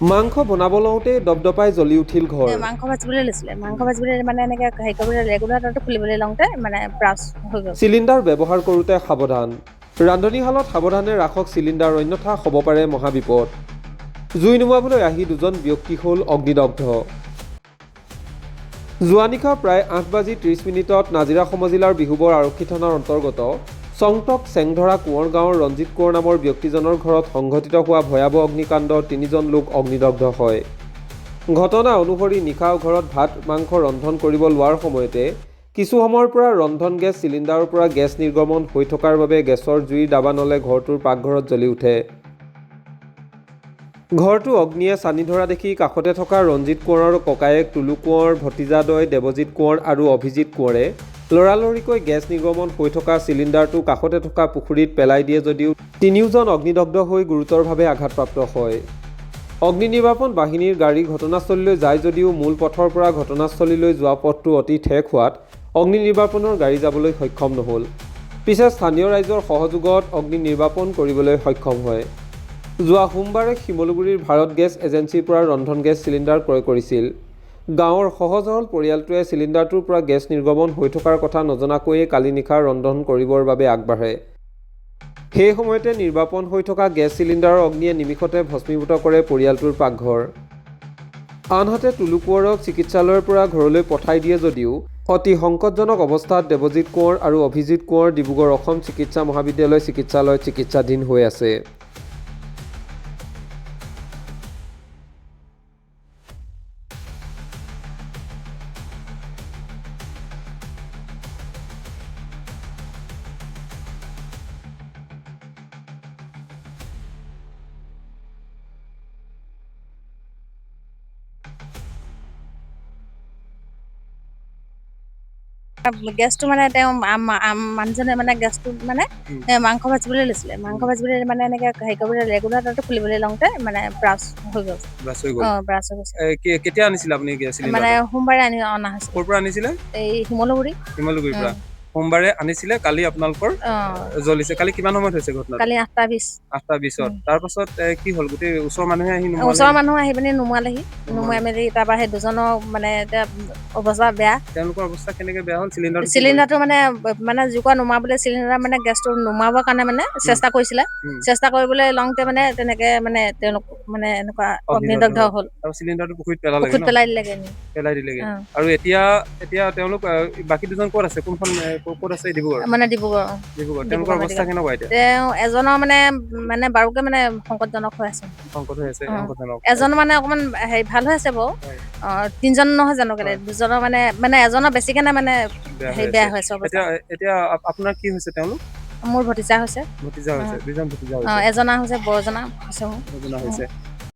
মাংস বনাব লওঁতে দপদপাই জ্বলি উঠিল ঘৰ। মাংস ভাজিবলৈ লৈছিলে মাংস ভাজিবলৈ মানে এনেকৈ হেৰি কৰিবলৈ ৰেগুলাৰটো খুলিবলৈ লওঁতে মানে ব্ৰাছ হৈ গ'ল। চিলিণ্ডাৰ ব্যৱহাৰ কৰোঁতে সাৱধান। ৰান্ধনীশালত সাৱধানে ৰাখক চিলিণ্ডাৰ, অন্যথা হ'ব পাৰে মহাবিপদ। জুই নুমুৱাবলৈ আহি দুজন ব্যক্তি হ'ল অগ্নিদগ্ধ। যোৱা নিশা প্ৰায় 8:30 নাজিৰা সমজিলাৰ বিহুবৰ আৰক্ষী থানাৰ অন্তৰ্গত চংটক চেংধৰা কোঁৱৰ গাঁৱৰ ৰঞ্জিত কোঁৱৰ নামৰ ব্যক্তিজনৰ ঘৰত সংঘটিত হোৱা ভয়াৱহ অগ্নিকাণ্ডত 3জন লোক অগ্নিদগ্ধ হয়। ঘটনা অনুসৰি নিশা ঘৰত ভাত মাংস ৰন্ধন কৰিব লোৱাৰ সময়তে কিছু সময়ৰ পৰা ৰন্ধন গেছ চিলিণ্ডাৰৰ পৰা গেছ নিৰ্গমন হৈ থকাৰ বাবে গেছৰ জুইৰ দাবানলে ঘৰটোৰ পাকঘৰত জ্বলি উঠে। ঘৰটো অগ্নিয়ে চানি ধৰা দেখি কাষতে থকা ৰঞ্জিত কোঁৱৰৰ ককায়েক টুলু কোঁৱৰ, ভতিজাদ্বয় দেৱজিৎ কোঁৱৰ আৰু অভিজিৎ কোঁৱৰে লৰালৰিকৈ গেছ নিৰ্গমন হৈ থকা চিলিণ্ডাৰটো কাষতে থকা পুখুৰীত পেলাই দিয়ে যদিও তিনিওজন অগ্নিদগ্ধ হৈ গুৰুতৰভাৱে আঘাতপ্ৰাপ্ত হয়। অগ্নি নিৰ্বাপন বাহিনীৰ গাড়ী ঘটনাস্থলীলৈ যায় যদিও মূল পথৰ পৰা ঘটনাস্থলীলৈ যোৱা পথটো অতি ঠেক হোৱাত অগ্নি নিৰ্বাপনৰ গাড়ী যাবলৈ সক্ষম নহ'ল। পিছে স্থানীয় ৰাইজৰ সহযোগত অগ্নি নিৰ্বাপন কৰিবলৈ সক্ষম হয়। যোৱা সোমবাৰে শিমলুগুৰিৰ ভাৰত গেছ এজেঞ্চিৰ পৰা ৰন্ধন গেছ চিলিণ্ডাৰ ক্ৰয় কৰিছিল। গাঁৱৰ সহজ সৰল পৰিয়ালটোৱে চিলিণ্ডাৰটোৰ পৰা গেছ নিৰ্গমন হৈ থকাৰ কথা নজনাকৈয়ে কালি নিশা ৰন্ধন কৰিবৰ বাবে আগবাঢ়ে। সেই সময়তে নিৰ্বাপন হৈ থকা গেছ চিলিণ্ডাৰৰ অগ্নিয়ে নিমিষতে ভস্মীভূত কৰে পৰিয়ালটোৰ পাকঘৰ। আনহাতে টুলু কোঁৱৰক চিকিৎসালয়ৰ পৰা ঘৰলৈ পঠাই দিয়ে যদিও অতি সংকটজনক অৱস্থাত দেৱজিৎ কোঁৱৰ আৰু অভিজিৎ কোঁৱৰ ডিব্ৰুগড় অসম চিকিৎসা মহাবিদ্যালয় চিকিৎসালয়ত চিকিৎসাধীন হৈ আছে। গেছটো মানে তেওঁ মানুহজনে মানে গেছটো মানে মাংস ভাজিবলৈ লৈছিলে মাংস ভাজিবলৈ মানে এনেকৈ হেৰি কৰিবলৈ ৰেগুলাৰটো খুলিবলৈ লওঁতে মানে ব্ৰাছ হৈ গ'ল। ব্ৰাছ হৈ গ'ল। ব্ৰাছ হৈ গৈছে। কেতিয়া আনিছিলে আপুনি মানে চিলিণ্ডাৰটো? সোমবাৰে অনা হৈছে। ক'ৰ পৰা আনিছিলে? এই শিমলুগুৰি। শিমলুগুৰিৰ পৰা। সোমবাৰে আনিছিলে, কালি আপোনালোকৰ জ্বলিছে। কালি কিমান সময়ত হৈছে ঘটনাটো? কালি 8:20। 8:20। তাৰপাছত কি হ'ল? গোটেই ওচৰৰ মানুহে আহি ওচৰৰ মানুহ আহি পিনি নুমুৱালেহি। নুমুৱাই মেলি তাৰপৰা সেই দুজনৰ মানে এতিয়া অৱস্থা বেয়া। তেওঁলোকৰ অৱস্থা কেনেকৈ বেয়া হ'ল? চিলিণ্ডাৰটো মানে জুইকুৰা নুমাবলৈ চিলিণ্ডাৰ মানে গেছটো নুমাবৰ কাৰণে মানে চেষ্টা কৰিছিলে। চেষ্টা কৰিবলৈ লওঁতে মানে তেনেকৈ মানে তেওঁলোক মানে এনেকুৱা অগ্নিদগ্ধ হ'ল। আৰু চিলিণ্ডাৰটো পুখুৰীত পেলালেগে ন? পেলাই দিলেগে। পেলাই দিলেগে। আৰু এতিয়া তেওঁলোক বাকী দুজন ক'ত আছে? ক'ত আছে? ডিব্ৰুগড়। মানে ডিব্ৰুগড়। ডিব্ৰুগড়। তেওঁলোকৰ অৱস্থা কেনেকুৱা এতিয়া? তেওঁ এজনৰ মানে বাৰুকে মানে সংকটজনক হৈ আছে। সংকট হৈ আছে, সংকটজনক। এজন মানে অকণমান হেৰি ভাল হৈ আছে বাৰু। তিনিজন নহয় জানো কেলে? দুজনৰ মানে এজনৰ বেছিকে মানে হেৰি বেয়া হৈছে অৱস্থা। এতিয়া আপোনাৰ কি হৈছে? তেওঁলোক মোৰ ভতিজা হৈছে। ভতিজা হৈছে, দুজন ভতিজা হৈছে। এজনা হৈছে, বৰজনা হৈছে মোৰ। এজনা হৈছে।